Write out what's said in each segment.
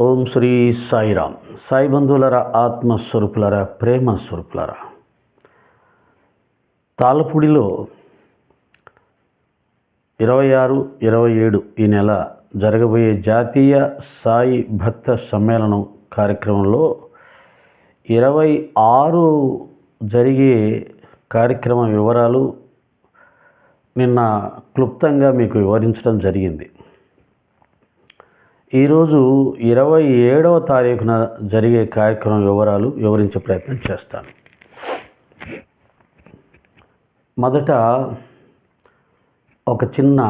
ఓం శ్రీ సాయిరామ్. సాయి బంధువులరా, ఆత్మస్వరూపులరా, ప్రేమ స్వరూపులరా, తాళ్ళపూడిలో 26, 27 ఈ నెల జరగబోయే జాతీయ సాయి భక్త సమ్మేళనం కార్యక్రమంలో 26 జరిగే కార్యక్రమ వివరాలు నిన్న క్లుప్తంగా మీకు వివరించడం జరిగింది. ఈరోజు 27వ తారీఖున జరిగే కార్యక్రమం వివరాలు వివరించే ప్రయత్నం చేస్తాను. మొదట ఒక చిన్న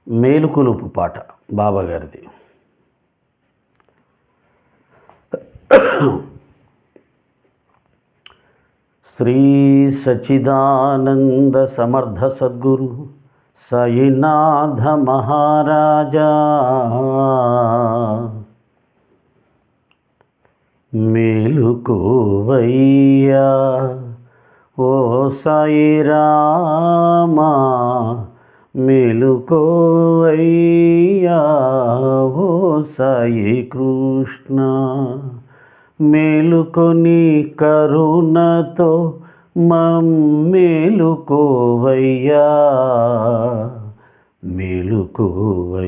మేలుకొలుపు పాట బాబా గారిది. శ్రీ సచ్చిదానంద సమర్థ సద్గురు సాయినాథ మహారాజా మేలుకోవయ్యా ఓ సాయి రామా, మేలుకోవయ్యా ఓ సాయి కృష్ణ, మేలుకొని కరుణతో మేలుకోవయ్యా, మేలుకోవయ్యా.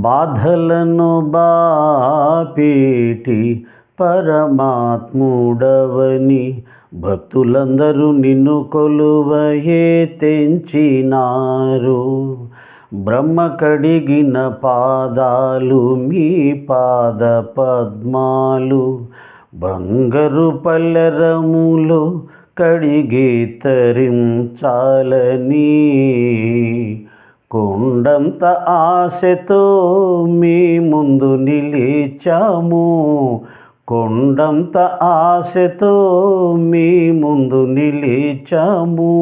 బాధలను బాపేటి పరమాత్ముడవని భక్తులందరూ నిన్ను కొలువయే తెంచినారు. బ్రహ్మ కడిగిన పాదాలు మీ పాద పద్మాలు, బంగారు పల్లెరములో కడిగి తరించాలని కొండంత ఆశతో మీ ముందు నిలిచాము, కొండంత ఆశతో మీ ముందు నిలిచాము.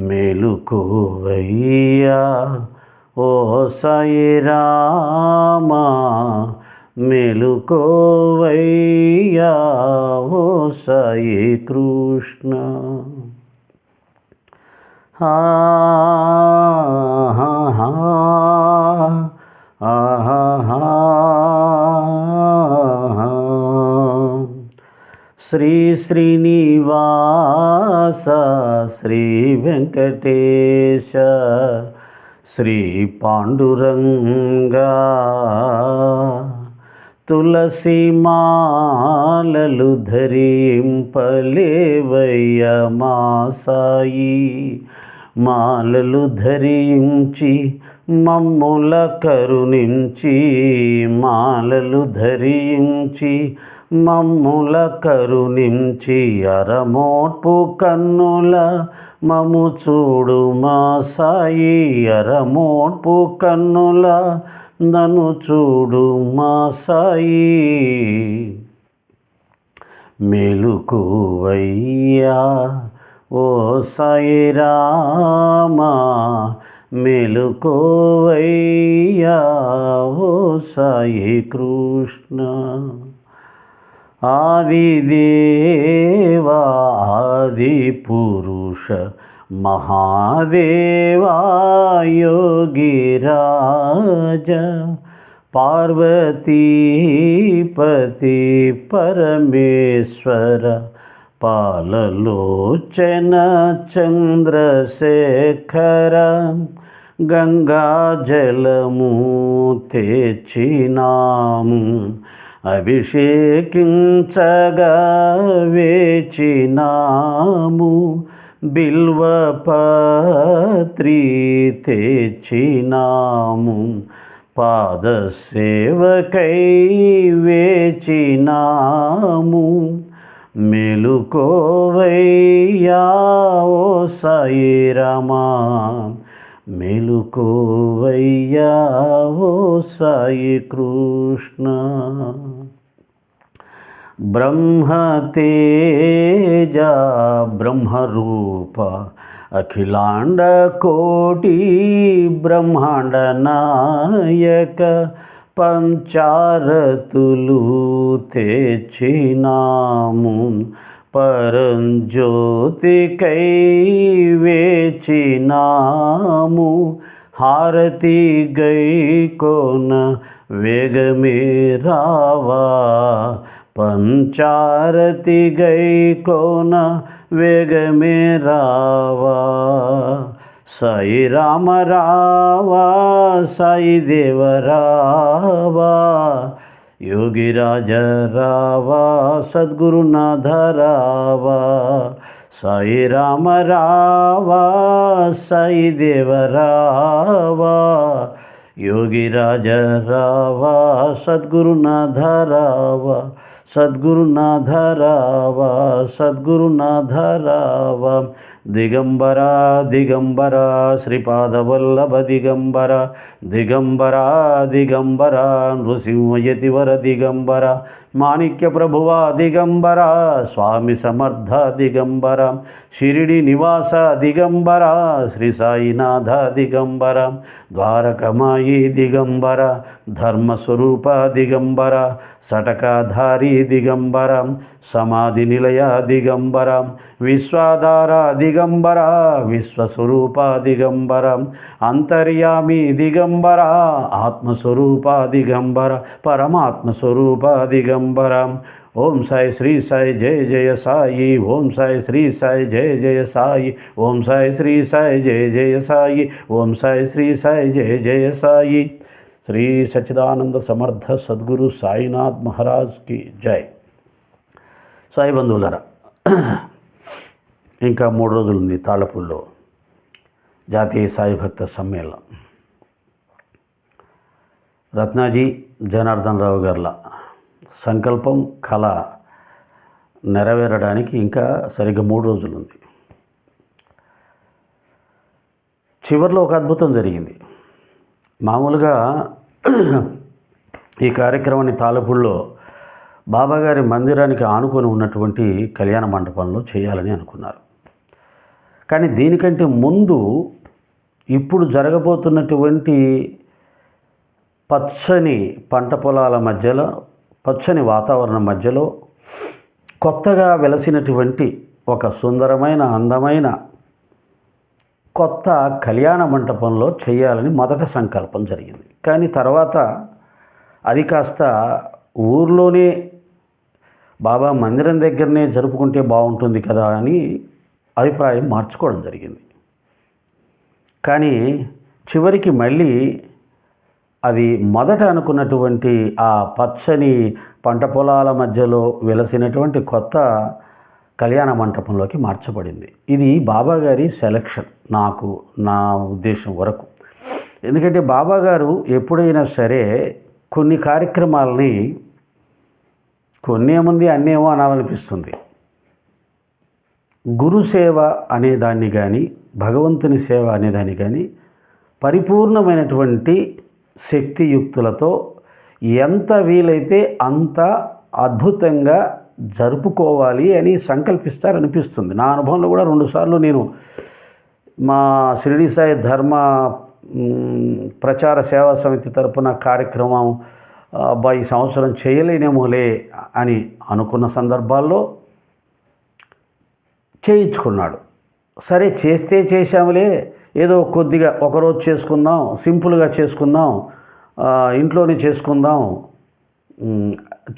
మేలుకోవయ్యా ఓ సాయి రామా, మేలుకోవయ్యా ఓ సాయి కృష్ణ. శ్రీ శ్రీనివాస, శ్రీ వెంకటేశ, శ్రీ పాండురంగా, తులసి మాలలు ధరింపలేవయ్య మా సాయి, మాలలు ధరించి మమ్ముల కరుణించి, మాలలు ధరించి మమ్ముల కరుణించి, అరమోట్పు కన్నుల మము చూడు మా సాయి, అరమోట్పు కన్నుల నన్ను చూడు మా సాయి. మేలుకోవయ్యా ఓ సాయి రామా, మేలుకోవయ్యా ఓ సాయి కృష్ణ. ఆదిదేవా ఆది పురుష మహాదేవా యోగిరాజ, పార్వతీపతి పరమేశ్వర, పాలలోచన చంద్రశేఖర, గంగాజలము తెచ్చినాము, అభిషేకించగా వేచినాము, బిల్వపత్రి తెచ్చినాము, పాదసేవకై వేచినాము. మేలుకోవయ్యా ఓ సాయి రామా, మేలుకోవయ్యా ఓ సాయి కృష్ణ. బ్రహ్మతేజ బ్రహ్మరూప, అఖిలాండ కోటి బ్రహ్మాండ నాయక, పంచారతులు తెచ్చినాము, పరంజ్యోతికై వేచినాము, హారతి గైకోన వేగమే రావా, పంచారతి గైకోన వేగమే రావా. సాయి రామ రావా, సాయి దేవ రావా, యోగిరాజ రావా, సద్గురునాథ రావా. సాయి రామ రావా, సాయి దేవ రావా, యోగిరాజ రావా, సద్గురునాథ రావా, సద్గురునాథ రావా, సద్గురునాథ రావా. దిగంబర దిగంబర శ్రీపాదవల్లభ దిగంబర, దిగంబర దిగంబర నృసింహయతివర దిగంబర, మాణిక్య ప్రభువా దిగంబర, స్వామి సమర్థ దిగంబర, షిరిడి నివాస దిగంబర, శ్రీ సాయినాథ దిగంబర, ద్వారకమాయి దిగంబర, ధర్మస్వరూప దిగంబర, సటకాధారి దిగంబర, సమాధి నిలయ దిగంబర, విశ్వాధార దిగంబర, విశ్వస్వరూప దిగంబర, అంతర్యామి దిగంబర, ఆత్మస్వరూప దిగంబర, పరమాత్మస్వరూప దిగంబర. ఓం సాయి శ్రీ సాయి జయ జయ సాయి, ఓం సాయి శ్రీ సాయి జయ జయ సాయి, ఓం సాయి శ్రీ సాయి జయ జయ సాయి, ఓం సాయి శ్రీ సాయి జయ జయ సాయి. శ్రీ సచ్చిదానంద సమర్థ సద్గురు సాయినాథ్ మహారాజ్కి జై. సాయి బంధువులరా, ఇంకా 3 రోజులు ఉంది తాళ్ళపూడిలో జాతీయ సాయి భక్త సమ్మేళనం. రత్నాజీ జనార్దన్ రావు గార్ల సంకల్పం కళ నెరవేరడానికి ఇంకా సరిగ్గా 3 రోజులు ఉంది. చివరిలో ఒక అద్భుతం జరిగింది. మామూలుగా ఈ కార్యక్రమాన్ని తాళ్ళపూడిలో బాబాగారి మందిరానికి ఆనుకొని ఉన్నటువంటి కళ్యాణ మండపంలో చేయాలని అనుకున్నారు. కానీ దీనికంటే ముందు ఇప్పుడు జరగబోతున్నటువంటి పచ్చని పంట పొలాల మధ్యలో, పచ్చని వాతావరణం మధ్యలో కొత్తగా వెలసినటువంటి ఒక సుందరమైన అందమైన కొత్త కళ్యాణ మంటపంలో చేయాలని మొదట సంకల్పం జరిగింది. కానీ తర్వాత అది కాస్త ఊర్లోనే బాబా మందిరం దగ్గరనే జరుపుకుంటే బాగుంటుంది కదా అని అభిప్రాయం మార్చుకోవడం జరిగింది. కానీ చివరికి మళ్ళీ అది మొదట అనుకున్నటువంటి ఆ పచ్చని పంట పొలాల మధ్యలో వెలసినటువంటి కొత్త కళ్యాణ మంటపంలోకి మార్చబడింది. ఇది బాబాగారి సెలక్షన్, నా ఉద్దేశం వరకు. ఎందుకంటే బాబాగారు ఎప్పుడైనా సరే కొన్ని కార్యక్రమాలని కొన్నేముంది అన్నేమో అనాలనిపిస్తుంది. గురు సేవ అనేదాన్ని కానీ, భగవంతుని సేవ అనేదాన్ని కానీ పరిపూర్ణమైనటువంటి శక్తియుక్తులతో ఎంత వీలైతే అంత అద్భుతంగా జరుపుకోవాలి అని సంకల్పిస్తారనిపిస్తుంది. నా అనుభవంలో కూడా 2 సార్లు నేను మా షిరిడి సాయి ధర్మ ప్రచార సేవా సమితి తరపున కార్యక్రమం ఈ సంవత్సరం చేయలేనేమోలే అని అనుకున్న సందర్భాల్లో చేయించుకున్నాడు. సరే చేస్తే చేశాములే, ఏదో కొద్దిగా ఒకరోజు చేసుకుందాం, సింపుల్గా చేసుకుందాం, ఇంట్లోనే చేసుకుందాం,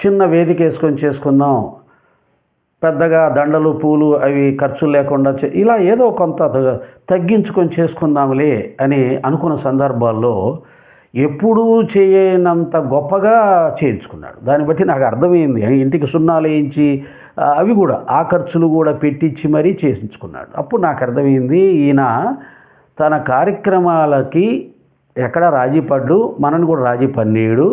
చిన్న వేదిక వేసుకొని చేసుకుందాం, పెద్దగా దండలు పూలు అవి ఖర్చులు లేకుండా ఇలా ఏదో కొంత తగ్గించుకొని చేసుకుందాంలే అని అనుకున్న సందర్భాల్లో ఎప్పుడూ చేయనంత గొప్పగా చేయించుకున్నాడు. దాన్ని బట్టి నాకు అర్థమైంది, ఇంటికి సున్నాలు వేయించి అవి కూడా ఆ ఖర్చులు కూడా పెట్టించి మరీ చేయించుకున్నాడు. అప్పుడు నాకు అర్థమైంది, ఈయన తన కార్యక్రమాలకి ఎక్కడ రాజీ పడ్డు, మనని కూడా రాజీ పన్నీయుడు.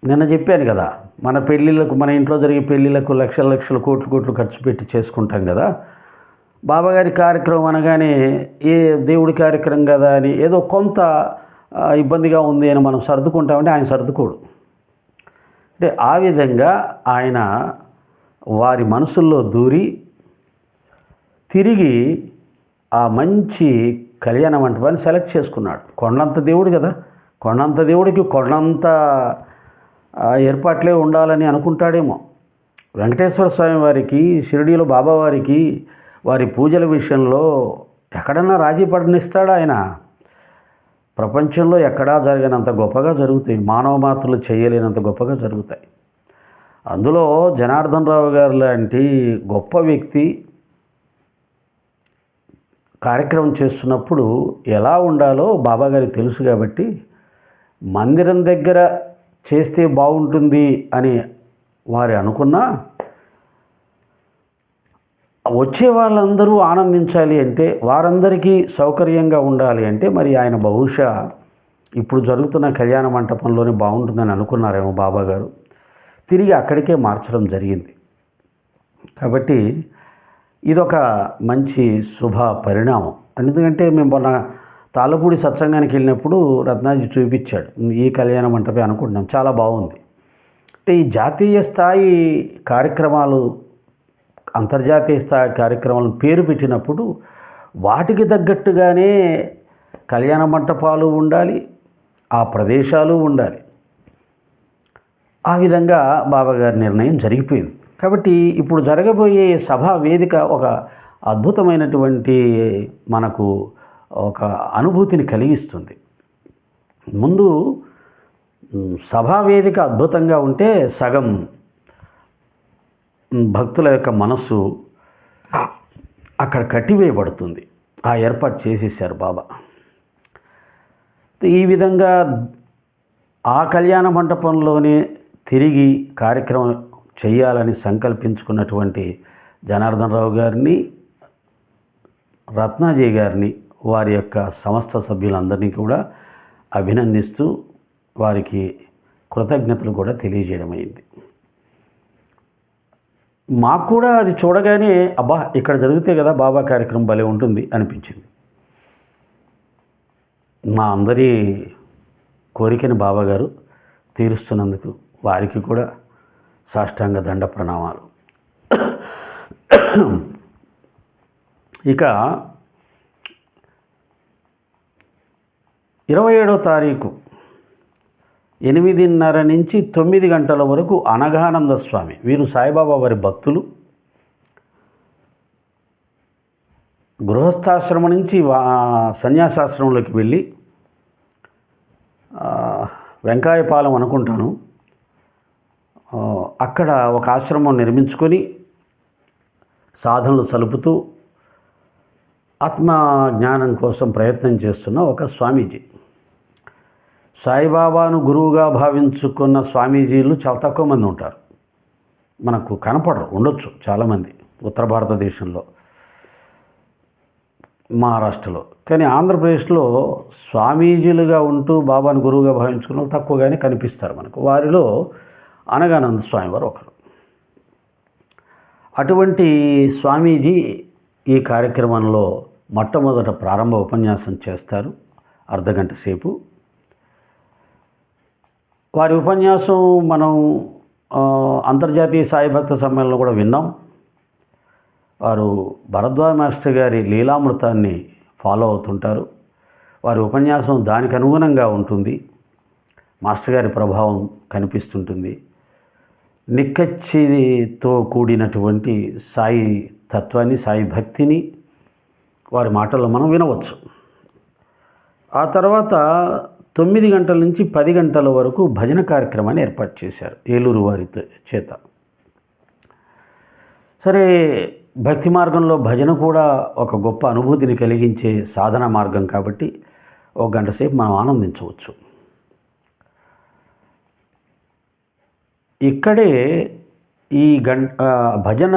నిన్న చెప్పాను కదా, మన పెళ్ళిళ్ళకు, మన ఇంట్లో జరిగే పెళ్ళిళ్ళకు లక్షల కోట్లు ఖర్చు పెట్టి చేసుకుంటాం కదా. బాబాగారి కార్యక్రమం అనగానే ఏ దేవుడి కార్యక్రమం కదా అని ఏదో కొంత ఇబ్బందిగా ఉంది అని మనం సర్దుకుంటామంటే ఆయన సర్దుకోడు. అంటే ఆ విధంగా ఆయన వారి మనసుల్లో దూరి తిరిగి ఆ మంచి కళ్యాణ మంటపాన్ని సెలెక్ట్ చేసుకున్నాడు. కొండంత దేవుడు కదా, కొండంత దేవుడికి కొండంత ఏర్పాట్లే ఉండాలని అనుకుంటాడేమో. వెంకటేశ్వర స్వామి వారికి, షిరిడీలో బాబావారికి వారి పూజల విషయంలో ఎక్కడన్నా రాజీ పడనిస్తాడా ఆయన? ప్రపంచంలో ఎక్కడా జరగనంత గొప్పగా జరుగుతాయి, మానవ మాత్రలు చేయలేనంత గొప్పగా జరుగుతాయి. అందులో జనార్దన్ రావు గారు లాంటి గొప్ప వ్యక్తి కార్యక్రమం చేస్తున్నప్పుడు ఎలా ఉండాలో బాబాగారికి తెలుసు కాబట్టి మందిరం దగ్గర చేస్తే బాగుంటుంది అని వారు అనుకున్నా, వచ్చే వాళ్ళందరూ ఆనందించాలి అంటే, వారందరికీ సౌకర్యంగా ఉండాలి అంటే మరి ఆయన బహుశా ఇప్పుడు జరుగుతున్న కళ్యాణ మంటపంలోనే బాగుంటుందని అనుకున్నారేమో బాబాగారు. తిరిగి అక్కడికే మార్చడం జరిగింది. కాబట్టి ఇదొక మంచి శుభ పరిణామం. ఎందుకంటే మేము మొన్న తాళ్ళపూడి సత్సంగానికి వెళ్ళినప్పుడు రత్నాజీ చూపించాడు, ఈ కళ్యాణ మంటపే అనుకుంటున్నాం, చాలా బాగుంది. అంటే ఈ జాతీయ స్థాయి కార్యక్రమాలు, అంతర్జాతీయ స్థాయి కార్యక్రమాలను పేరు పెట్టినప్పుడు వాటికి తగ్గట్టుగానే కళ్యాణ మంటపాలు ఉండాలి, ఆ ప్రదేశాలు ఉండాలి. ఆ విధంగా బాబాగారి నిర్ణయం జరిగిపోయింది. కాబట్టి ఇప్పుడు జరగబోయే సభా వేదిక ఒక అద్భుతమైనటువంటి మనకు ఒక అనుభూతిని కలిగిస్తుంది. ముందు సభా వేదిక అద్భుతంగా ఉంటే సగం భక్తుల యొక్క మనస్సు అక్కడ కట్టివేయబడుతుంది. ఆ ఏర్పాటు చేసేసారు బాబా. ఈ విధంగా ఆ కళ్యాణ మంటపంలోనే తిరిగి కార్యక్రమం చేయాలని సంకల్పించుకున్నటువంటి జనార్దన్ రావు గారిని, రత్నాజీ గారిని, వారి యొక్క సంస్థ సభ్యులందరినీ కూడా అభినందిస్తూ వారికి కృతజ్ఞతలు కూడా తెలియజేయడం అయింది. మాకు కూడా అది చూడగానే అబ్బా ఇక్కడ జరిగితే కదా బాబా కార్యక్రమం భలే ఉంటుంది అనిపించింది. మా అందరి కోరికని బాబాగారు తీరుస్తున్నందుకు వారికి కూడా సాష్టాంగ దండ ప్రణామాలు. ఇక 27వ తారీఖు 8:30 నుంచి 9 గంటల వరకు అనఘానంద స్వామి, వీరు సాయిబాబా వారి భక్తులు, గృహస్థాశ్రమం నుంచి సన్యాసాశ్రమంలోకి వెళ్ళి వెంకాయపాలెం అనుకుంటాను, అక్కడ ఒక ఆశ్రమం నిర్మించుకొని సాధనలు సలుపుతూ ఆత్మజ్ఞానం కోసం ప్రయత్నం చేస్తున్న ఒక స్వామీజీ. సాయిబాబాను గురువుగా భావించుకున్న స్వామీజీలు చాలా తక్కువ మంది ఉంటారు, మనకు కనపడరు, ఉండొచ్చు చాలామంది ఉత్తర భారతదేశంలో, మహారాష్ట్రలో. కానీ ఆంధ్రప్రదేశ్లో స్వామీజీలుగా ఉంటూ బాబాను గురువుగా భావించుకున్న వాళ్ళు తక్కువగానే కనిపిస్తారు మనకు. వారిలో అనగానంద స్వామి వారు ఒకరు. అటువంటి స్వామీజీ ఈ కార్యక్రమంలో మొట్టమొదట ప్రారంభ ఉపన్యాసం చేస్తారు, అర్ధగంట సేపు. వారి ఉపన్యాసం మనం అంతర్జాతీయ సాయి భక్త సమ్మేళనంలో కూడా విన్నాం. వారు భరద్వాజ మాస్టర్ గారి లీలామృతాన్ని ఫాలో అవుతుంటారు. వారి ఉపన్యాసం దానికి అనుగుణంగా ఉంటుంది, మాస్టర్ గారి ప్రభావం కనిపిస్తుంటుంది. నిక్కచ్చితో కూడినటువంటి సాయి తత్వాన్ని, సాయి భక్తిని వారి మాటల్లో మనం వినవచ్చు. ఆ తర్వాత 9 గంటల నుంచి 10 గంటల వరకు భజన కార్యక్రమాన్ని ఏర్పాటు చేశారు ఏలూరు వారి చేత. సరే, భక్తి మార్గంలో భజన కూడా ఒక గొప్ప అనుభూతిని కలిగించే సాధన మార్గం కాబట్టి 1 గంట సేపు మనం ఆనందించవచ్చు. ఇక్కడే ఈ భజన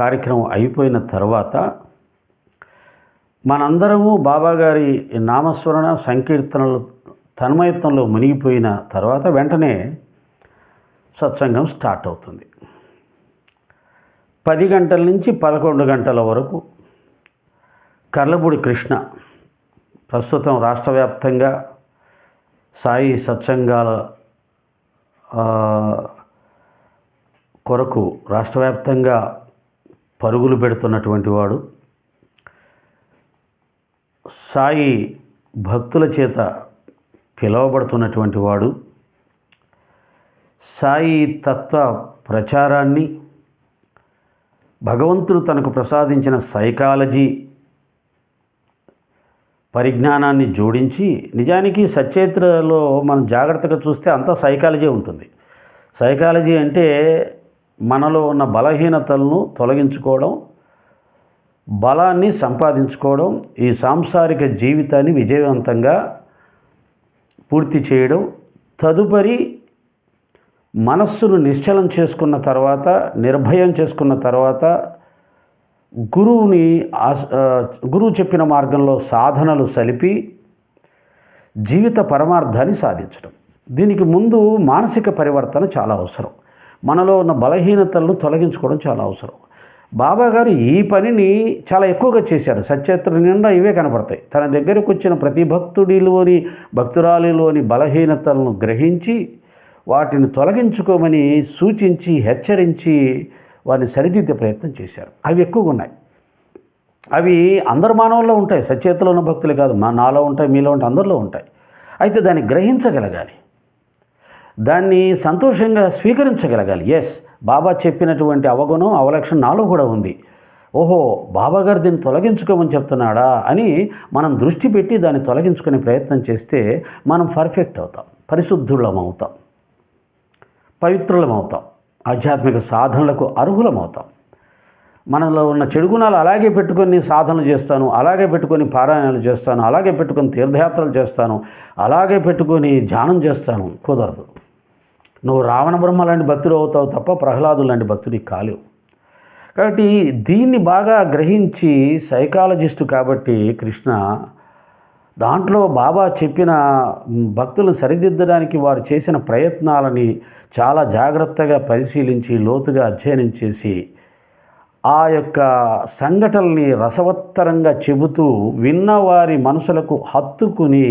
కార్యక్రమం అయిపోయిన తర్వాత మనందరము బాబాగారి నామస్మరణ సంకీర్తనలు తన్మయత్వంలో మునిగిపోయిన తర్వాత వెంటనే సత్సంగం స్టార్ట్ అవుతుంది. 10 గంటల నుంచి 11 గంటల వరకు కర్లపూడి కృష్ణ ప్రస్తుతం రాష్ట్ర వ్యాప్తంగా సాయి సత్సంగాల కొరకు రాష్ట్ర వ్యాప్తంగా పరుగులు పెడుతున్నటువంటి వాడు, సాయి భక్తుల చేత పిలువబడుతున్నటువంటి వాడు, సాయి తత్వ ప్రచారాన్ని, భగవంతుడు తనకు ప్రసాదించిన సైకాలజీ పరిజ్ఞానాన్ని జోడించి, నిజానికి సచరిత్రలో మనం జాగ్రత్తగా చూస్తే అంతా సైకాలజీ ఉంటుంది. సైకాలజీ అంటే మనలో ఉన్న బలహీనతలను తొలగించుకోవడం, బలాన్ని సంపాదించుకోవడం, ఈ సాంసారిక జీవితాన్ని విజయవంతంగా పూర్తి చేయడం, తదుపరి మనస్సును నిశ్చలం చేసుకున్న తర్వాత, నిర్భయం చేసుకున్న తర్వాత గురువు చెప్పిన మార్గంలో సాధనలు సలిపి జీవిత పరమార్థాన్ని సాధించడం. దీనికి ముందు మానసిక పరివర్తన చాలా అవసరం. మనలో ఉన్న బలహీనతలను తొలగించుకోవడం చాలా అవసరం. బాబాగారు ఈ పనిని చాలా ఎక్కువగా చేశారు. సచరిత్ర నిండా ఇవే కనపడతాయి. తన దగ్గరకు వచ్చిన ప్రతి భక్తుడిలోని భక్తురాలిలోని బలహీనతలను గ్రహించి వాటిని తొలగించుకోమని సూచించి, హెచ్చరించి వారిని సరిదిద్దే ప్రయత్నం చేశారు. అవి ఎక్కువగా ఉన్నాయి. అవి అందరు మానవుల్లో ఉంటాయి. సచరిత్రలో ఉన్న భక్తులు కాదు, నాలో ఉంటాయి, మీలో ఉంటాయి, అందరిలో ఉంటాయి. అయితే దాన్ని గ్రహించగలగాలి, దాన్ని సంతోషంగా స్వీకరించగలగాలి. ఎస్, బాబా చెప్పినటువంటి అవగుణం, అవలక్షణం నాలో కూడా ఉంది. ఓహో, బాబాగారు దీన్ని తొలగించుకోమని చెప్తున్నాడా అని మనం దృష్టి పెట్టి దాన్ని తొలగించుకునే ప్రయత్నం చేస్తే మనం పర్ఫెక్ట్ అవుతాం, పరిశుద్ధులం అవుతాం, పవిత్రులం అవుతాం, ఆధ్యాత్మిక సాధనలకు అర్హులం అవుతాం. మనలో ఉన్న చెడు గుణాలు అలాగే పెట్టుకొని సాధనలు చేస్తాను, అలాగే పెట్టుకొని పారాయణాలు చేస్తాను, అలాగే పెట్టుకొని తీర్థయాత్రలు చేస్తాను, అలాగే పెట్టుకొని ధ్యానం చేస్తాను, కుదరదు. నువ్వు రావణ బ్రహ్మ లాంటి భక్తుడు అవుతావు తప్ప ప్రహ్లాదు లాంటి భక్తుడికి కాలేవు. కాబట్టి దీన్ని బాగా గ్రహించి, సైకాలజిస్టు కాబట్టి కృష్ణ దాంట్లో బాబా చెప్పిన భక్తులను సరిదిద్దడానికి వారు చేసిన ప్రయత్నాలని చాలా జాగ్రత్తగా పరిశీలించి, లోతుగా అధ్యయనం చేసి, ఆ యొక్క సంఘటనల్ని రసవత్తరంగా చెబుతూ విన్నవారి మనసులకు హత్తుకుని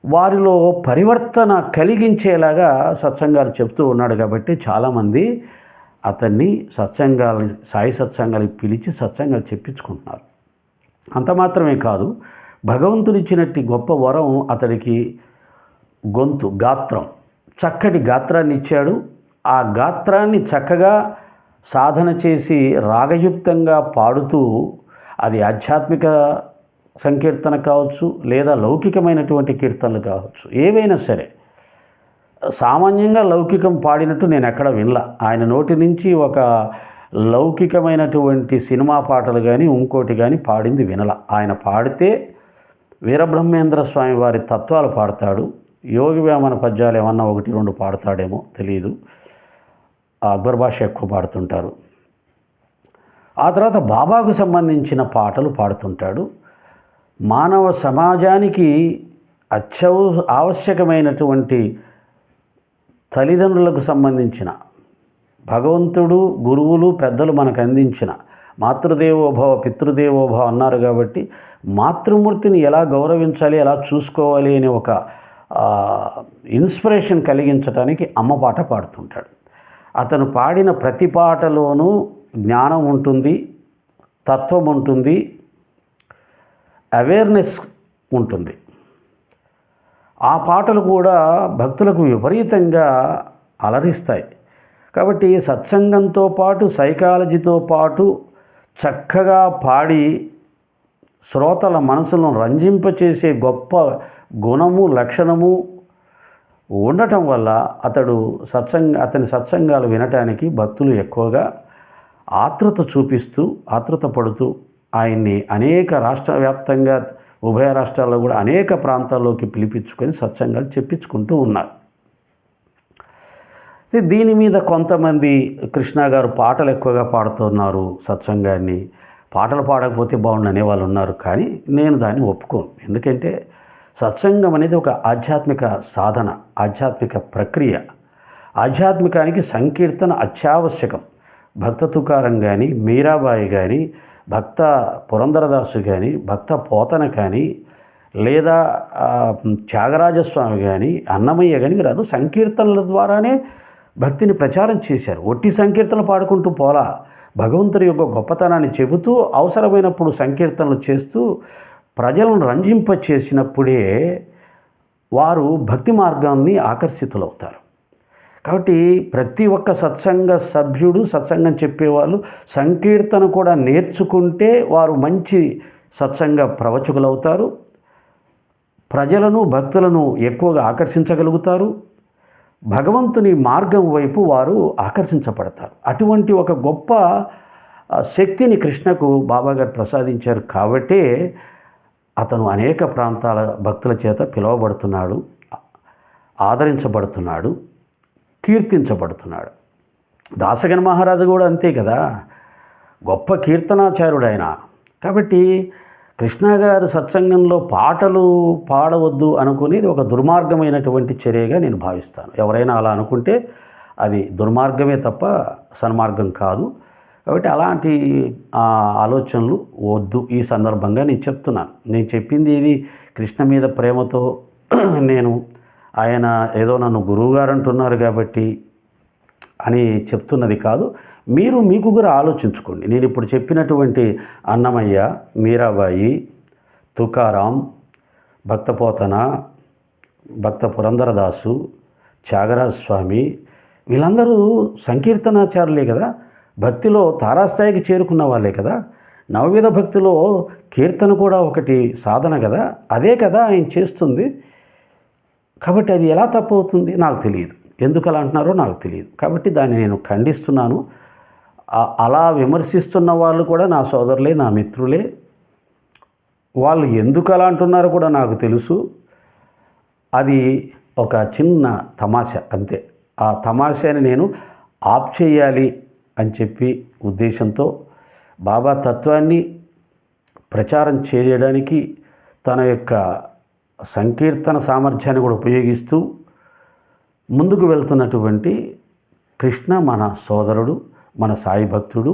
వారిలో పరివర్తన కలిగించేలాగా సత్సంగాలు చెప్తూ ఉన్నాడు. కాబట్టి చాలామంది అతన్ని సాయి సత్సంగాలకు పిలిచి సత్సంగాలు చెప్పించుకుంటున్నారు. అంత మాత్రమే కాదు, భగవంతుడిచ్చినట్టు గొప్ప వరం అతడికి గొంతు, గాత్రం, చక్కటి గాత్రాన్ని ఇచ్చాడు. ఆ గాత్రాన్ని చక్కగా సాధన చేసి రాగయుక్తంగా పాడుతూ, అది ఆధ్యాత్మిక సంకీర్తన కావచ్చు, లేదా లౌకికమైనటువంటి కీర్తనలు కావచ్చు, ఏవైనా సరే సామాన్యంగా లౌకికం పాడినట్టు నేను ఎక్కడ వినలా. ఆయన నోటి నుంచి ఒక లౌకికమైనటువంటి సినిమా పాటలు కానీ ఇంకోటి కానీ పాడింది వినలా. ఆయన పాడితే వీరబ్రహ్మేంద్ర స్వామి వారి తత్వాలు పాడతాడు, యోగి వేమన పద్యాలు ఏమన్నా 1-2 పాడతాడేమో తెలియదు. అక్బర్ భాష ఎక్కువ పాడుతుంటారు. ఆ తర్వాత బాబాకు సంబంధించిన పాటలు పాడుతుంటాడు. మానవ సమాజానికి ఆవశ్యకమైనటువంటి తల్లిదండ్రులకు సంబంధించిన, భగవంతుడు, గురువులు, పెద్దలు మనకు అందించిన మాతృదేవోభవ పితృదేవోభవ అన్నారు. కాబట్టి మాతృమూర్తిని ఎలా గౌరవించాలి, ఎలా చూసుకోవాలి అనే ఒక ఇన్స్పిరేషన్ కలిగించడానికి అమ్మ పాట పాడుతుంటాడు. అతను పాడిన ప్రతి పాటలోనూ జ్ఞానం ఉంటుంది, తత్వం ఉంటుంది, అవేర్నెస్ ఉంటుంది. ఆ పాటలు కూడా భక్తులకు విపరీతంగా అలరిస్తాయి. కాబట్టి సత్సంగంతో పాటు, సైకాలజీతో పాటు చక్కగా పాడి శ్రోతల మనసులను రంజింపచేసే గొప్ప గుణము, లక్షణము ఉండటం వల్ల అతని సత్సంగాలు వినటానికి భక్తులు ఎక్కువగా ఆతృత పడుతూ ఆయన్ని అనేక రాష్ట్ర వ్యాప్తంగా, ఉభయ రాష్ట్రాల్లో కూడా అనేక ప్రాంతాల్లోకి పిలిపించుకొని సత్సంగాలు చెప్పించుకుంటూ ఉన్నారు. దీని మీద కొంతమంది కృష్ణ గారు పాటలు ఎక్కువగా పాడుతున్నారు, సత్సంగాన్ని పాటలు పాడకపోతే బాగుండు అనేవాళ్ళు ఉన్నారు. కానీ నేను దాన్ని ఒప్పుకోను. ఎందుకంటే సత్సంగం అనేది ఒక ఆధ్యాత్మిక సాధన, ఆధ్యాత్మిక ప్రక్రియ. ఆధ్యాత్మికానికి సంకీర్తన అత్యావశ్యకం. భక్త తుకారం కానీ, మీరాబాయి కానీ, భక్త పురంధరదాసు కానీ, భక్త పోతన కానీ, లేదా త్యాగరాజస్వామి కానీ, అన్నమయ్య కానీ వీరు సంకీర్తనల ద్వారానే భక్తిని ప్రచారం చేశారు. ఒట్టి సంకీర్తనలు పాడుకుంటూ పోలా, భగవంతుడి యొక్క గొప్పతనాన్ని చెబుతూ అవసరమైనప్పుడు సంకీర్తనలు చేస్తూ ప్రజలను రంజింపచేసినప్పుడే వారు భక్తి మార్గాన్ని ఆకర్షితులవుతారు. కాబట్టి ప్రతి ఒక్క సత్సంగ సభ్యుడు, సత్సంగం చెప్పేవాళ్ళు సంకీర్తన కూడా నేర్చుకుంటే వారు మంచి సత్సంగ ప్రవచకులవుతారు. ప్రజలను భక్తులను ఎక్కువగా ఆకర్షించగలుగుతారు. భగవంతుని మార్గం వైపు వారు ఆకర్షించబడతారు. అటువంటి ఒక గొప్ప శక్తిని కృష్ణకు బాబాగారు ప్రసాదించారు కాబట్టే అతను అనేక ప్రాంతాల భక్తుల చేత పిలువబడుతున్నాడు, ఆదరించబడుతున్నాడు, కీర్తించబడుతున్నాడు. దాసగణ మహారాజు కూడా అంతే కదా, గొప్ప కీర్తనాచార్యుడు ఆయన. కాబట్టి కృష్ణ గారు సత్సంగంలో పాటలు పాడవద్దు అనుకునేది ఒక దుర్మార్గమైనటువంటి చర్యగా నేను భావిస్తాను. ఎవరైనా అలా అనుకుంటే అది దుర్మార్గమే తప్ప సన్మార్గం కాదు. కాబట్టి అలాంటి ఆలోచనలు వద్దు. ఈ సందర్భంగా నేను చెప్తున్నాను. నేను చెప్పింది ఇది కృష్ణ మీద ప్రేమతో నేను ఆయన ఏదో నన్ను గురువుగారు అంటున్నారు కాబట్టి అని చెప్తున్నది కాదు. మీరు మీకు కూడా ఆలోచించుకోండి. నేను ఇప్పుడు చెప్పినటువంటి అన్నమయ్య, మీరాబాయి, తుకారాం, భక్తపోతన, భక్త పురంధరదాసు, త్యాగరాజ స్వామి వీళ్ళందరూ సంకీర్తనాచారులే కదా, భక్తిలో తారాస్థాయికి చేరుకున్న వాళ్ళే కదా. నవవిధ భక్తిలో కీర్తన కూడా ఒకటి సాధన కదా, అదే కదా ఆయన చేస్తుంది. కాబట్టి అది ఎలా తప్పు అవుతుంది నాకు తెలియదు, ఎందుకు అలా అంటున్నారో నాకు తెలియదు. కాబట్టి దాన్ని నేను ఖండిస్తున్నాను. అలా విమర్శిస్తున్న వాళ్ళు కూడా నా సోదరులే, నా మిత్రులే. వాళ్ళు ఎందుకు అలా అంటున్నారో కూడా నాకు తెలుసు. అది ఒక చిన్న తమాషా అంతే. ఆ తమాషాని నేను ఆప్ చేయాలి అని చెప్పి ఉద్దేశంతో బాబా తత్వాన్ని ప్రచారం చేయడానికి తన యొక్క సంకీర్తన సామర్థ్యాన్ని కూడా ఉపయోగిస్తూ ముందుకు వెళ్తున్నటువంటి కృష్ణ మన సోదరుడు, మన సాయి భక్తుడు.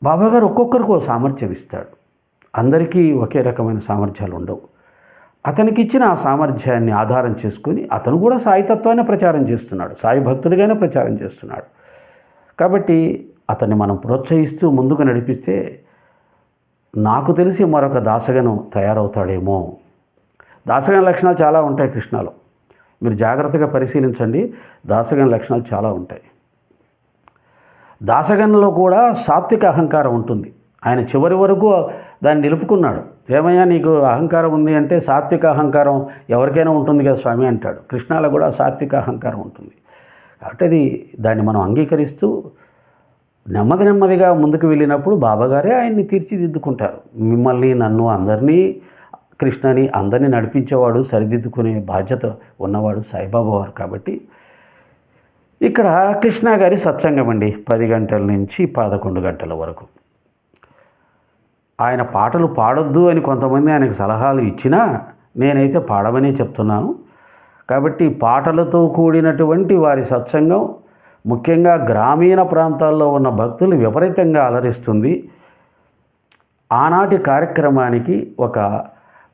బాబాగారు ఒక్కొక్కరికి ఒక సామర్థ్యం ఇస్తాడు. అందరికీ ఒకే రకమైన సామర్థ్యాలు ఉండవు. అతనికి ఇచ్చిన ఆ సామర్థ్యాన్ని ఆధారం చేసుకొని అతను కూడా సాయితత్వాన్ని ప్రచారం చేస్తున్నాడు, సాయి భక్తుడిగానే ప్రచారం చేస్తున్నాడు. కాబట్టి అతన్ని మనం ప్రోత్సహిస్తూ ముందుకు నడిపిస్తే నాకు తెలిసి మరొక దాసగను తయారవుతాడేమో. దాసగన లక్షణాలు చాలా ఉంటాయి కృష్ణలో. మీరు జాగ్రత్తగా పరిశీలించండి. దాసగన లక్షణాలు చాలా ఉంటాయి. దాసగణలో కూడా సాత్విక అహంకారం ఉంటుంది. ఆయన చివరి వరకు దాన్ని నిలుపుకున్నాడు. ఏమయ్యా నీకు అహంకారం ఉంది అంటే సాత్విక అహంకారం ఎవరికైనా ఉంటుంది కదా స్వామి అంటాడు. కృష్ణలో కూడా సాత్విక అహంకారం ఉంటుంది. కాబట్టి అది దాన్ని మనం అంగీకరిస్తూ నెమ్మదిగా ముందుకు వెళ్ళినప్పుడు బాబాగారే ఆయన్ని తీర్చిదిద్దుకుంటారు. మిమ్మల్ని, నన్ను, అందరినీ, కృష్ణని అందరినీ నడిపించేవాడు, సరిదిద్దుకునే బాధ్యత ఉన్నవాడు సాయిబాబా వారు. కాబట్టి ఇక్కడ కృష్ణ గారి సత్సంగం అండి 10 గంటల నుంచి 11 గంటల వరకు. ఆయన పాటలు పాడొద్దు అని కొంతమంది ఆయనకు సలహాలు ఇచ్చినా నేనైతే పాడమనే చెప్తున్నాను. కాబట్టి పాటలతో కూడినటువంటి వారి సత్సంగం ముఖ్యంగా గ్రామీణ ప్రాంతాల్లో ఉన్న భక్తులు విపరీతంగా అలరిస్తుంది. ఆనాటి కార్యక్రమానికి ఒక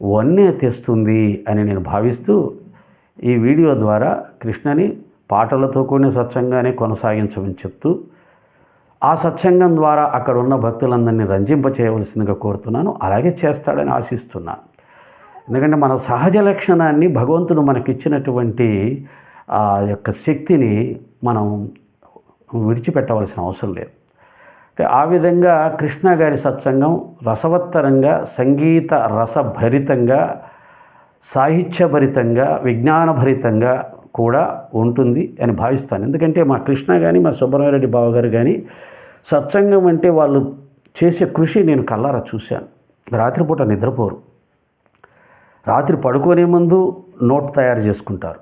వన్నె తెస్తుంది అని నేను భావిస్తూ ఈ వీడియో ద్వారా కృష్ణని పాటలతో కూడిన సత్సంగానే కొనసాగించమని చెప్తూ ఆ సత్సంగం ద్వారా అక్కడ ఉన్న భక్తులందరినీ రంజింపచేయవలసిందిగా కోరుతున్నాను. అలాగే చేస్తాడని ఆశిస్తున్నాను. ఎందుకంటే మన సహజ లక్షణాన్ని, భగవంతుడు మనకిచ్చినటువంటి ఆ యొక్క శక్తిని మనం విడిచిపెట్టవలసిన అవసరం లేదు. ఆ విధంగా కృష్ణ గారి సత్సంగం రసవత్తరంగా, సంగీత రసభరితంగా, సాహిత్యభరితంగా, విజ్ఞానభరితంగా కూడా ఉంటుంది అని భావిస్తాను. ఎందుకంటే మా కృష్ణ కానీ, మా సుబ్రహ్మణ్యరెడ్డి బావగారు కానీ సత్సంగం అంటే వాళ్ళు చేసే కృషి నేను కళ్ళారా చూశాను. రాత్రిపూట నిద్రపోరు. రాత్రి పడుకునే ముందు నోట్ తయారు చేసుకుంటారు.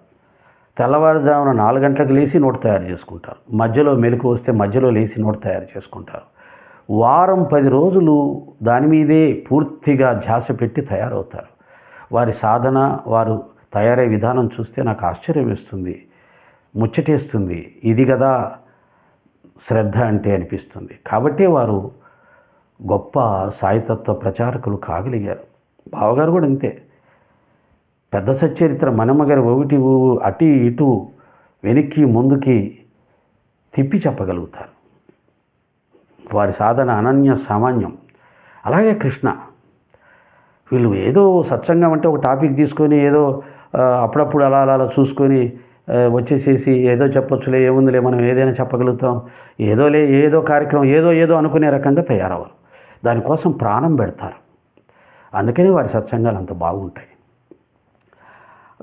తెల్లవారుజామున 4 గంటలకు లేచి నోట్ తయారు చేసుకుంటారు. మధ్యలో మెలకు వస్తే మధ్యలో లేచి నోట్ తయారు చేసుకుంటారు. వారం 10 రోజులు దాని మీదే పూర్తిగా ధ్యాస పెట్టి తయారవుతారు. వారి సాధన, వారు తయారయ్యే విధానం చూస్తే నాకు ఆశ్చర్యం వేస్తుంది, ముచ్చటేస్తుంది. ఇది కదా శ్రద్ధ అంటే అనిపిస్తుంది. కాబట్టే వారు గొప్ప సాయితత్వ ప్రచారకులు కాగలిగారు. బావగారు కూడా అంతే. పెద్ద సచ్చరిత్ర మనమ్మ గారు ఒకటి అటు ఇటు వెనక్కి ముందుకి తిప్పి చెప్పగలుగుతారు. వారి సాధన అనన్య సామాన్యం. అలాగే కృష్ణ వీళ్ళు ఏదో సత్సంగం అంటే ఒక టాపిక్ తీసుకొని ఏదో అప్పుడప్పుడు అలా చూసుకొని వచ్చేసేసి ఏదో చెప్పొచ్చులే, ఏముందిలే, మనం ఏదైనా చెప్పగలుగుతాం, ఏదో కార్యక్రమం ఏదో అనుకునే రకంగా తయారవ్వరు. దానికోసం ప్రాణం పెడతారు. అందుకని వారి సత్సంగాలు అంత బాగుంటాయి.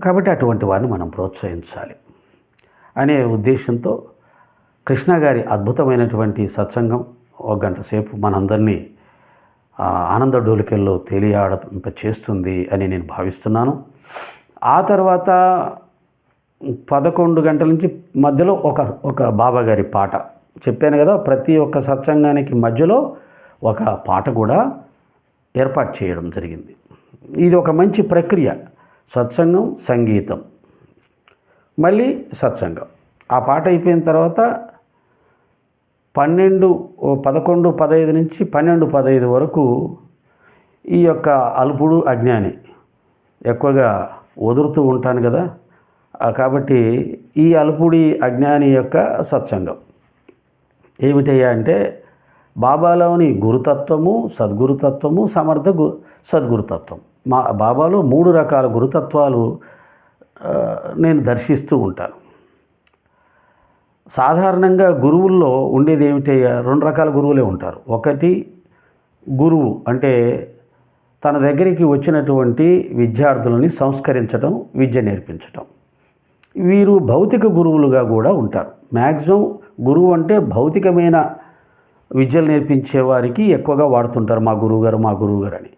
కాబట్టి అటువంటి వారిని మనం ప్రోత్సహించాలి అనే ఉద్దేశంతో కృష్ణ గారి అద్భుతమైనటువంటి సత్సంగం ఒక గంట సేపు మనందరినీ ఆనంద డోలికల్లో తేలియాడింప చేస్తుంది అని నేను భావిస్తున్నాను. ఆ తర్వాత 11 గంటల నుంచి మధ్యలో ఒక బాబా గారి పాట చెప్పాను కదా. ప్రతి ఒక్క సత్సంగానికి మధ్యలో ఒక పాట కూడా ఏర్పాటు చేయడం జరిగింది. ఇది ఒక మంచి ప్రక్రియ. సత్సంగం, సంగీతం, మళ్ళీ సత్సంగం. ఆ పాట అయిపోయిన తర్వాత 11:15 నుంచి 12:15 వరకు ఈ యొక్క అల్పుడు అజ్ఞాని ఎక్కువగా వదులుతూ ఉంటాను కదా. కాబట్టి ఈ అల్పుడి అజ్ఞాని యొక్క సత్సంగం ఏమిటయ్యా అంటే బాబాలోని గురుతత్వము, సద్గురుతత్వము, సద్గురుతత్వం. బాబాలో 3 రకాల గురుతత్వాలు నేను దర్శిస్తూ ఉంటాను. సాధారణంగా గురువుల్లో ఉండేది ఏమిటయ్యా, 2 రకాల గురువులే ఉంటారు. ఒకటి గురువు అంటే తన దగ్గరికి వచ్చినటువంటి విద్యార్థులని సంస్కరించడం, విద్య నేర్పించటం. వీరు భౌతిక గురువులుగా కూడా ఉంటారు. మ్యాక్సిమం గురువు అంటే భౌతికమైన విద్యలు నేర్పించే వారికి ఎక్కువగా వాడుతుంటారు మా గురువుగారు అని.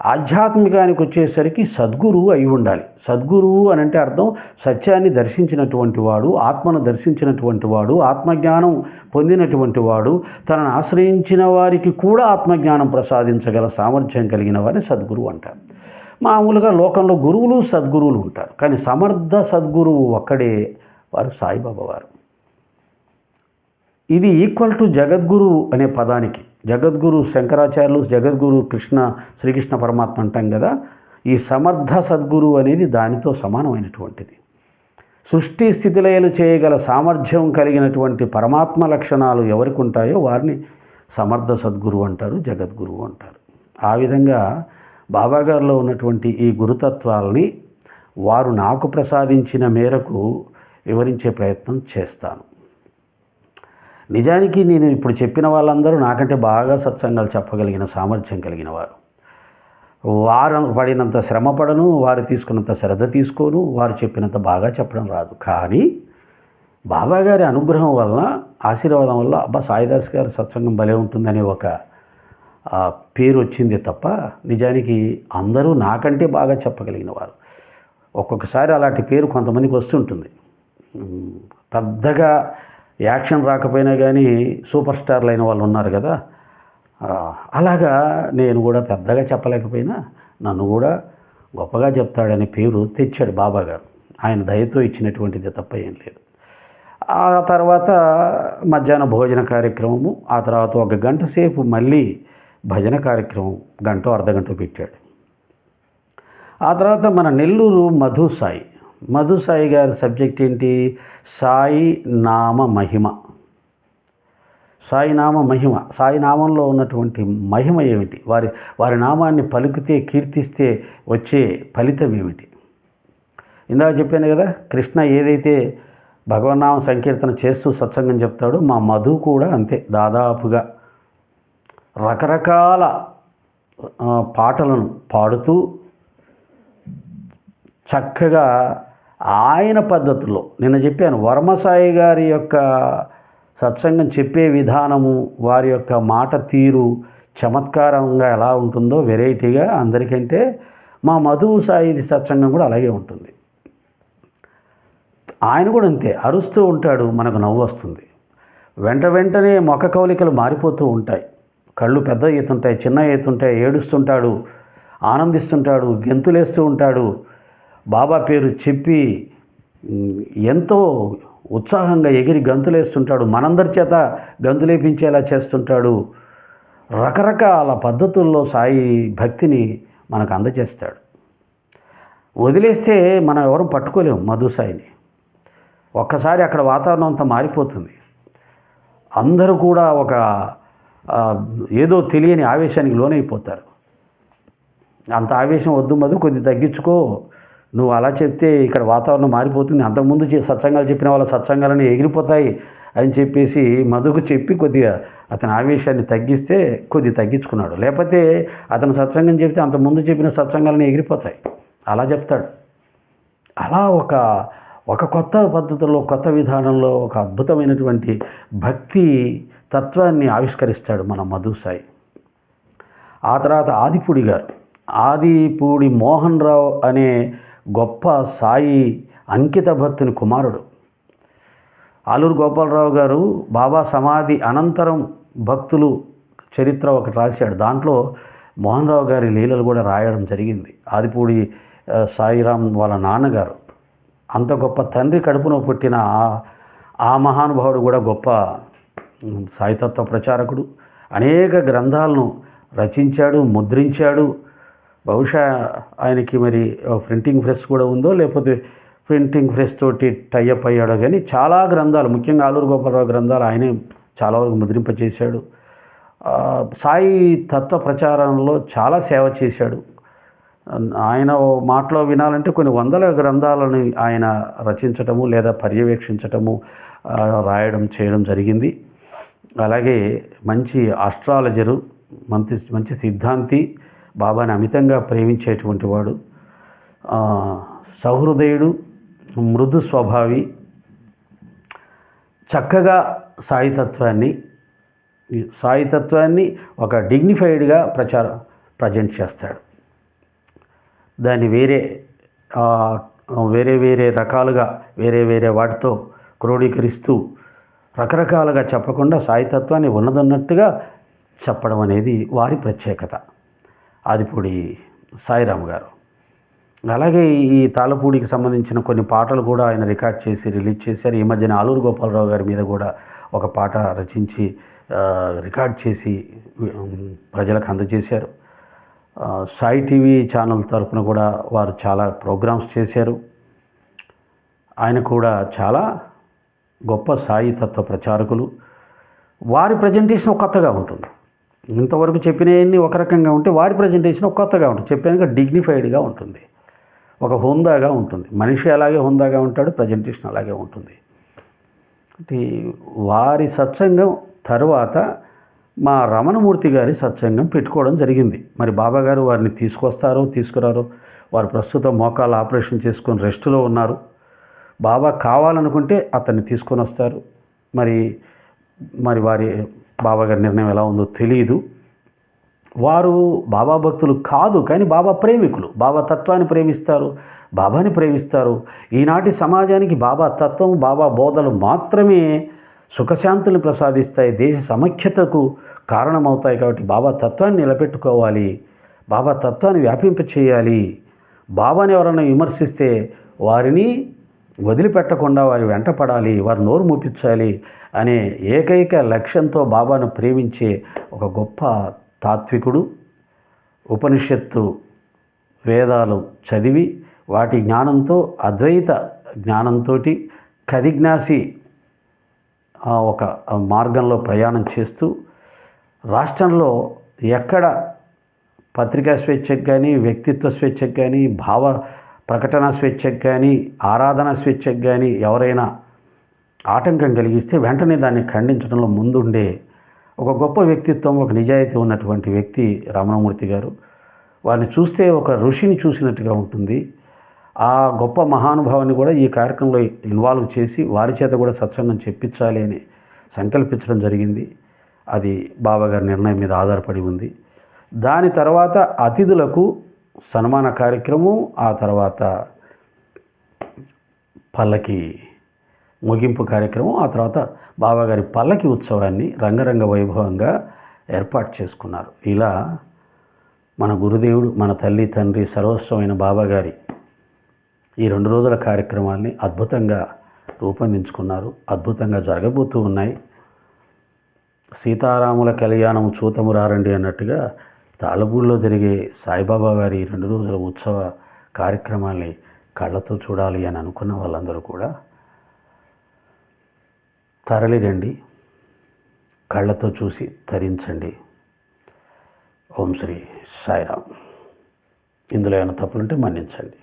ఆధ్యాత్మికానికి వచ్చేసరికి సద్గురువు అయి ఉండాలి. సద్గురువు అని అంటే అర్థం సత్యాన్ని దర్శించినటువంటి వాడు, ఆత్మను దర్శించినటువంటి వాడు, ఆత్మజ్ఞానం పొందినటువంటి వాడు, తనను ఆశ్రయించిన వారికి కూడా ఆత్మజ్ఞానం ప్రసాదించగల సామర్థ్యం కలిగిన వారిని సద్గురువు అంటారు. మామూలుగా లోకంలో గురువులు, సద్గురువులు ఉంటారు. కానీ సమర్థ సద్గురువు ఒక్కడే, వారు సాయిబాబా వారు. ఇది ఈక్వల్ టు జగద్గురు అనే పదానికి. జగద్గురు శంకరాచార్యులు, జగద్గురు శ్రీకృష్ణ పరమాత్మ అంటాం కదా. ఈ సమర్థ సద్గురు అనేది దానితో సమానమైనటువంటిది. సృష్టి స్థితిలయలు చేయగల సామర్థ్యం కలిగినటువంటి పరమాత్మ లక్షణాలు ఎవరికి ఉంటాయో వారిని సమర్థ సద్గురు అంటారు, జగద్గురువు అంటారు. ఆ విధంగా బాబాగారిలో ఉన్నటువంటి ఈ గురుతత్వాలని వారు నాకు ప్రసాదించిన మేరకు వివరించే ప్రయత్నం చేస్తాను. నిజానికి నేను ఇప్పుడు చెప్పిన వాళ్ళందరూ నాకంటే బాగా సత్సంగాలు చెప్పగలిగిన సామర్థ్యం కలిగిన వారు. వారు పడినంత శ్రమ పడను, వారు తీసుకున్నంత శ్రద్ధ తీసుకోను, వారు చెప్పినంత బాగా చెప్పడం రాదు. కానీ బాబాగారి అనుగ్రహం వలన, ఆశీర్వాదం వల్ల అబ్బా సాయిదాస్ గారి సత్సంగం భలే ఉంటుందనే ఒక పేరు వచ్చింది తప్ప నిజానికి అందరూ నాకంటే బాగా చెప్పగలిగిన వారు. ఒక్కొక్కసారి అలాంటి పేరు కొంతమందికి వస్తుంటుంది. పెద్దగా యాక్షన్ రాకపోయినా కానీ సూపర్ స్టార్లు అయిన వాళ్ళు ఉన్నారు కదా. అలాగా నేను కూడా పెద్దగా చెప్పలేకపోయినా నన్ను కూడా గొప్పగా చెప్తాడనే పేరు తెచ్చాడు బాబాగారు. ఆయన దయతో ఇచ్చినటువంటిది తప్ప ఏం లేదు. ఆ తర్వాత మధ్యాహ్న భోజన కార్యక్రమము, ఆ తర్వాత 1 గంట సేపు మళ్ళీ భజన కార్యక్రమం, గంట అర్ధగంట పెట్టాడు. ఆ తర్వాత మన నెల్లూరు మధు సాయి గారి సబ్జెక్ట్ ఏంటి, సాయి నామ మహిమ. సాయి నామ మహిమ, సాయి నామంలో ఉన్నటువంటి మహిమ ఏమిటి, వారి నామాన్ని పలుకుతే, కీర్తిస్తే వచ్చే ఫలితం ఏమిటి. ఇందాక చెప్పాను కదా, కృష్ణ ఏదైతే భగవన్నామ సంకీర్తన చేస్తూ సత్సంగం చెప్తాడో మా మధు కూడా అంతే. దాదాపుగా రకరకాల పాటలను పాడుతూ చక్కగా ఆయన పద్ధతుల్లో, నిన్న చెప్పాను వర్మసాయి గారి యొక్క సత్సంగం చెప్పే విధానము, వారి యొక్క మాట తీరు చమత్కారంగా ఎలా ఉంటుందో వెరైటీగా అందరికంటే మా మధు సాయి సత్సంగం కూడా అలాగే ఉంటుంది. ఆయన కూడా అంతే, అరుస్తూ ఉంటాడు, మనకు నవ్వు వస్తుంది. వెంటనే మొక్క కవలికలు మారిపోతూ ఉంటాయి. కళ్ళు పెద్ద ఎత్తుంటాయి, చిన్న ఎత్తుంటాయి, ఏడుస్తుంటాడు, ఆనందిస్తుంటాడు, గెంతులేస్తూ ఉంటాడు. బాబా పేరు చెప్పి ఎంతో ఉత్సాహంగా ఎగిరి గంతులేస్తుంటాడు, మనందరి చేత గంతులేపించేలా చేస్తుంటాడు. రకరకాల పద్ధతుల్లో సాయి భక్తిని మనకు అందజేస్తాడు. వదిలేస్తే మనం ఎవరు పట్టుకోలేము మధు సాయిని. ఒక్కసారి అక్కడ వాతావరణం అంతా మారిపోతుంది. అందరూ కూడా ఒక ఏదో తెలియని ఆవేశానికి లోనైపోతారు. అంత ఆవేశం వద్దు మధు, కొద్ది తగ్గించుకో, నువ్వు అలా చెప్తే ఇక్కడ వాతావరణం మారిపోతుంది. అంతకుముందు సత్సంగాలు చెప్పిన వాళ్ళ సత్సంగాలని ఎగిరిపోతాయి అని చెప్పేసి మధుకు చెప్పి కొద్దిగా అతని ఆవేశాన్ని తగ్గిస్తే కొద్దిగా తగ్గించుకున్నాడు. లేకపోతే అతను సత్సంగం చెప్తే అంతకుముందు చెప్పిన సత్సంగాలని ఎగిరిపోతాయి. అలా చెప్తాడు. అలా ఒక కొత్త పద్ధతిలో, కొత్త విధానంలో ఒక అద్భుతమైనటువంటి భక్తి తత్వాన్ని ఆవిష్కరిస్తాడు మన మధు సాయి. ఆ తర్వాత ఆదిపూడి గారు, ఆదిపూడి మోహన్ రావు అనే గొప్ప సాయి అంకిత భక్తుని కుమారుడు. ఆలూరు గోపాలరావు గారు బాబా సమాధి అనంతరం భక్తులు చరిత్ర ఒకటి రాశాడు. దాంట్లో మోహన్ రావు గారి లీలలు కూడా రాయడం జరిగింది. ఆదిపూడి సాయిరాం వాళ్ళ నాన్నగారు, అంత గొప్ప తండ్రి కడుపున పుట్టిన ఆ మహానుభావుడు కూడా గొప్ప సాయితత్వ ప్రచారకుడు. అనేక గ్రంథాలను రచించాడు, ముద్రించాడు. బహుశా ఆయనకి మరి ప్రింటింగ్ ప్రెస్ కూడా ఉందో, లేకపోతే ప్రింటింగ్ ప్రెస్ తోటి టైఅప్ అయ్యాడో కానీ చాలా గ్రంథాలు, ముఖ్యంగా ఆలూరు గోపాలరావు గ్రంథాలు ఆయనే చాలా వరకు ముద్రింపచేశాడు. సాయి తత్వ ప్రచారంలో చాలా సేవ చేశాడు. ఆయన మాటలో వినాలంటే కొన్ని వందల గ్రంథాలను ఆయన రచించటము లేదా పర్యవేక్షించటము, రాయడం చేయడం జరిగింది. అలాగే మంచి ఆస్ట్రాలజరు, మంచి సిద్ధాంతి, బాబాని అమితంగా ప్రేమించేటువంటి వాడు, సహృదయుడు, మృదు స్వభావి, చక్కగా సాయితత్వాన్ని ఒక డిగ్నిఫైడ్గా ప్రజెంట్ చేస్తాడు. దాన్ని వేరే రకాలుగా వేరే వాటితో క్రోడీకరిస్తూ రకరకాలుగా చెప్పకుండా సాయితత్వాన్ని ఉన్నదన్నట్టుగా చెప్పడం అనేది వారి ప్రత్యేకత, ఆదిపూడి సాయిరామ్ గారు. అలాగే ఈ తాళపూడికి సంబంధించిన కొన్ని పాటలు కూడా ఆయన రికార్డ్ చేసి రిలీజ్ చేశారు. ఈ మధ్యన ఆలూరు గోపాలరావు గారి మీద కూడా ఒక పాట రచించి రికార్డ్ చేసి ప్రజలకు అందజేశారు. సాయి టీవీ ఛానల్ తరఫున కూడా వారు చాలా ప్రోగ్రామ్స్ చేశారు. ఆయన కూడా చాలా గొప్ప సాయి తత్వ ప్రచారకులు. వారి ప్రజెంటేషన్ ఒక కొత్తగా ఉంటుంది. ఇంతవరకు చెప్పినవన్నీ ఒక రకంగా ఉంటే వారి ప్రజెంటేషన్ ఒక కొత్తగా ఉంటుంది. చెప్పాక డిగ్నిఫైడ్గా ఉంటుంది, ఒక హుందాగా ఉంటుంది. మనిషి అలాగే హుందాగా ఉంటాడు, ప్రజెంటేషన్ అలాగే ఉంటుంది. వారి సత్సంగం తర్వాత మా రమణమూర్తి గారి సత్సంగం పెట్టుకోవడం జరిగింది. మరి బాబా గారు వారిని తీసుకొస్తారో తీసుకురారో. వారు ప్రస్తుతం మోకాళ్ళ ఆపరేషన్ చేసుకొని రెస్టులో ఉన్నారు. బాబా కావాలనుకుంటే అతన్ని తీసుకొని వస్తారు. మరి వారి బాబా గారి నిర్ణయం ఎలా ఉందో తెలియదు. వారు బాబా భక్తులు కాదు, కానీ బాబా ప్రేమికులు. బాబా తత్వాన్ని ప్రేమిస్తారు, బాబాని ప్రేమిస్తారు. ఈనాటి సమాజానికి బాబా తత్వం, బాబా బోధలు మాత్రమే సుఖశాంతుల్ని ప్రసాదిస్తాయి, దేశ సమైక్యతకు కారణమవుతాయి. కాబట్టి బాబా తత్వాన్ని నిలబెట్టుకోవాలి, బాబా తత్వాన్ని వ్యాపింపచేయాలి. బాబాని ఎవరైనా విమర్శిస్తే వారిని వదిలిపెట్టకుండా వారి వెంట పడాలి, వారి నోరు మూపించాలి అనే ఏకైక లక్ష్యంతో బాబాను ప్రేమించే ఒక గొప్ప తాత్వికుడు. ఉపనిషత్తు వేదాలు చదివి వాటి జ్ఞానంతో, అద్వైత జ్ఞానంతో కదిజ్ఞాసి ఒక మార్గంలో ప్రయాణం చేస్తూ రాష్ట్రంలో ఎక్కడ పత్రికా స్వేచ్ఛకు కానీ, వ్యక్తిత్వ స్వేచ్ఛకు కానీ, భావ ప్రకటన స్వేచ్ఛకు కానీ, ఆరాధన స్వేచ్ఛకు కానీ ఎవరైనా ఆటంకం కలిగిస్తే వెంటనే దాన్ని ఖండించడంలో ముందుండే ఒక గొప్ప వ్యక్తిత్వం, ఒక నిజాయితీ ఉన్నటువంటి వ్యక్తి రమణమూర్తి గారు. వారిని చూస్తే ఒక ఋషిని చూసినట్టుగా ఉంటుంది. ఆ గొప్ప మహానుభావాన్ని కూడా ఈ కార్యక్రమంలో ఇన్వాల్వ్ చేసి వారి చేత కూడా సత్సంగం చెప్పించాలి అని సంకల్పించడం జరిగింది. అది బాబాగారి నిర్ణయం మీద ఆధారపడి ఉంది. దాని తర్వాత అతిథులకు సన్మాన కార్యక్రమం, ఆ తర్వాత పల్లకి ముగింపు కార్యక్రమం, ఆ తర్వాత బాబాగారి పల్లకి ఉత్సవాన్ని రంగరంగ వైభవంగా ఏర్పాటు చేసుకున్నారు. ఇలా మన గురుదేవుడు, మన తల్లి తండ్రి సర్వస్వమైన బాబాగారి ఈ 2 రోజుల కార్యక్రమాల్ని అద్భుతంగా రూపొందించుకున్నారు. అద్భుతంగా జరగబోతూ ఉన్నాయి. సీతారాముల కళ్యాణం చూతము రారండి అన్నట్టుగా తాళపూడిలో జరిగే సాయిబాబా గారి 2 రోజుల ఉత్సవ కార్యక్రమాల్ని కళ్ళతో చూడాలి అని అనుకున్న వాళ్ళందరూ కూడా తరలిరండి, కళ్ళతో చూసి తరించండి. ఓం శ్రీ సాయిరామ్. ఇందులో ఏమైనా తప్పులుంటే మన్నించండి.